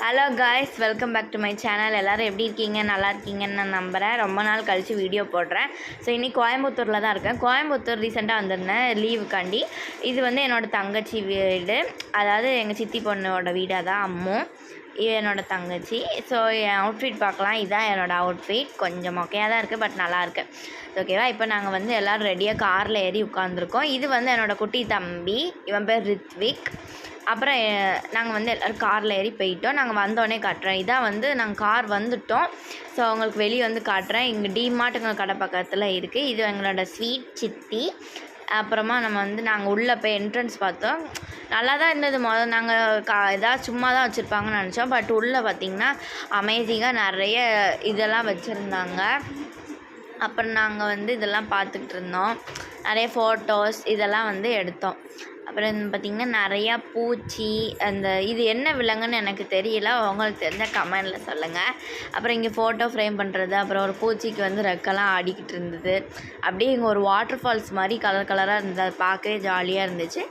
Hello guys, welcome back to my channel. எல்லோரும் எப்படி இருக்கீங்க? நல்லா இருக்கீங்கன்னு நான் நம்புகிறேன். ரொம்ப நாள் கழித்து வீடியோ போடுறேன். ஸோ இன்றைக்கி கோயம்புத்தூரில் தான் இருக்கேன். கோயம்புத்தூர் ரீசெண்டாக வந்திருந்தேன் லீவுக்காண்டி. இது வந்து என்னோடய தங்கச்சி வீடு, அதாவது எங்கள் சித்தி பொண்ணோட வீடு. அதான் அம்மு, என்னோடய தங்கச்சி. ஸோ என் அவுட்ஃபிட் பார்க்கலாம். இதுதான் என்னோடய அவுட்ஃபிட். கொஞ்சம் மொக்கையாக தான் இருக்குது, பட் நல்லாயிருக்கு. ஓகேவா? இப்போ நாங்கள் வந்து எல்லோரும் ரெடியாக காரில் ஏறி உட்காந்துருக்கோம். இது வந்து என்னோடய குட்டி தம்பி, இவன் பேர் ரித்விக். அப்புறம் நாங்கள் வந்து எல்லோரும் காரில் ஏறி போயிட்டோம். நாங்கள் வந்தோடனே காட்டுறேன். இதான் வந்து நாங்கள் கார் வந்துவிட்டோம். ஸோ அவங்களுக்கு வெளியே வந்து காட்டுறேன். இங்கே டிமார்ட்டுங்க கடை பக்கத்தில் இருக்குது. இது எங்களோட ஸ்வீட் சித்தி. அப்புறமா நாங்கள் உள்ளே போய் என்ட்ரன்ஸ் பார்த்தோம். நல்லா தான் இருந்தது. நாங்கள் ஏதாவது சும்மா தான் வச்சுருப்பாங்கன்னு நினச்சோம். பட் உள்ளே பார்த்திங்கன்னா அமேசிங்காக நிறைய இதெல்லாம் வச்சுருந்தாங்க. அப்புறம் நாங்கள் வந்து இதெல்லாம் பார்த்துக்கிட்டு இருந்தோம். நிறைய ஃபோட்டோஸ் இதெல்லாம் வந்து எடுத்தோம். அப்புறம் பார்த்திங்கன்னா நிறையா பூச்சி, இது என்ன விலங்குன்னு எனக்கு தெரியல. உங்களுக்கு தெரிஞ்ச கமெண்டில் சொல்லுங்கள். அப்புறம் இங்கே ஃபோட்டோ ஃப்ரேம் பண்ணுறது, அப்புறம் ஒரு பூச்சிக்கு வந்து ரெக்கெல்லாம் ஆடிக்கிட்டு இருந்தது. அப்படியே இங்கே ஒரு வாட்டர் ஃபால்ஸ் மாதிரி கலர் கலராக இருந்தது. அது பார்க்கவே ஜாலியாக இருந்துச்சு.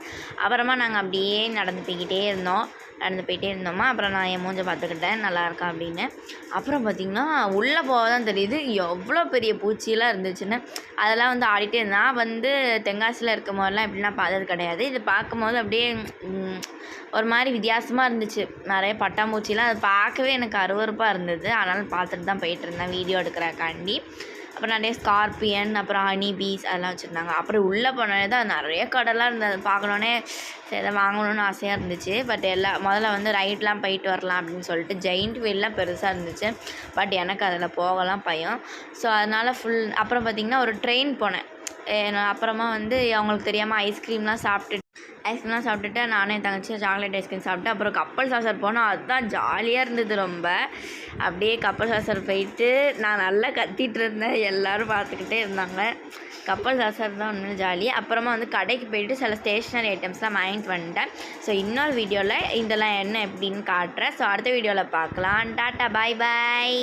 அப்புறமா நாங்கள் அப்படியே நடந்து போயிட்டே இருந்தோமா. அப்புறம் நான் என் மூஞ்சை பார்த்துக்கிட்டேன் நல்லா இருக்கா அப்படின்னு. அப்புறம் பார்த்திங்கன்னா உள்ளே போக தான் தெரியுது எவ்வளோ பெரிய பூச்சியெல்லாம் இருந்துச்சுன்னு. அதெல்லாம் வந்து ஆடிட்டே இருந்தேன். நான் வந்து தென்காசியில் இருக்கும் போதெல்லாம் இப்படிலாம் பார்த்தது கிடையாது. இது பார்க்கும்போது அப்படியே ஒரு மாதிரி வித்தியாசமாக இருந்துச்சு. நிறைய பட்டாம்பூச்சிலாம் அது பார்க்கவே எனக்கு அருவருப்பாக இருந்தது. அதனால் பார்த்துட்டு தான் போயிட்டு இருந்தேன் வீடியோ எடுக்கிறக்காண்டி. அப்புறம் நிறைய ஸ்கார்பியன், அப்புறம் ஹனி பீஸ் அதெல்லாம் வச்சுருந்தாங்க. அப்புறம் உள்ளே போனோடனே தான் நிறைய கடைலாம் இருந்தது. பார்க்கணுன்னே சரி எதை வாங்கணுன்னு ஆசையாக இருந்துச்சு. பட் முதல்ல வந்து ரைட்லாம் போயிட்டு வரலாம் அப்படின்னு சொல்லிட்டு ஜெயிண்ட் வீல்லாம் பெருசாக இருந்துச்சு. பட் எனக்கு அதில் போகலாம் பயம். ஸோ அதனால் அப்புறம் பார்த்திங்கன்னா ஒரு ட்ரெயின் போனேன். அப்புறமா வந்து அவங்களுக்கு தெரியாமல் ஐஸ்கிரீம்லாம் சாப்பிட்டுட்டு நானே தங்கச்சி சாக்லேட் ஐஸ்கிரீம் சாப்பிட்டு அப்புறம் கப்பல் சாசர் போனோம். அதுதான் ஜாலியாக இருந்தது ரொம்ப. அப்படியே கப்பல் சாசர் போயிட்டு நான் நல்லா கத்திகிட்டு இருந்தேன். எல்லோரும் பார்த்துக்கிட்டே இருந்தாங்க. கப்பல் சாசர் தான் ஒன்று ஜாலி. அப்புறமா வந்து கடைக்கு போயிட்டு சில ஸ்டேஷ்னரி ஐட்டம்ஸ்லாம் வாங்கிட்டு வந்துட்டேன். ஸோ இன்னொரு வீடியோவில் இதெல்லாம் என்ன எப்படின்னு காட்டுறேன். ஸோ அடுத்த வீடியோவில் பார்க்கலாம். டாட்டா, பாய் பாய்.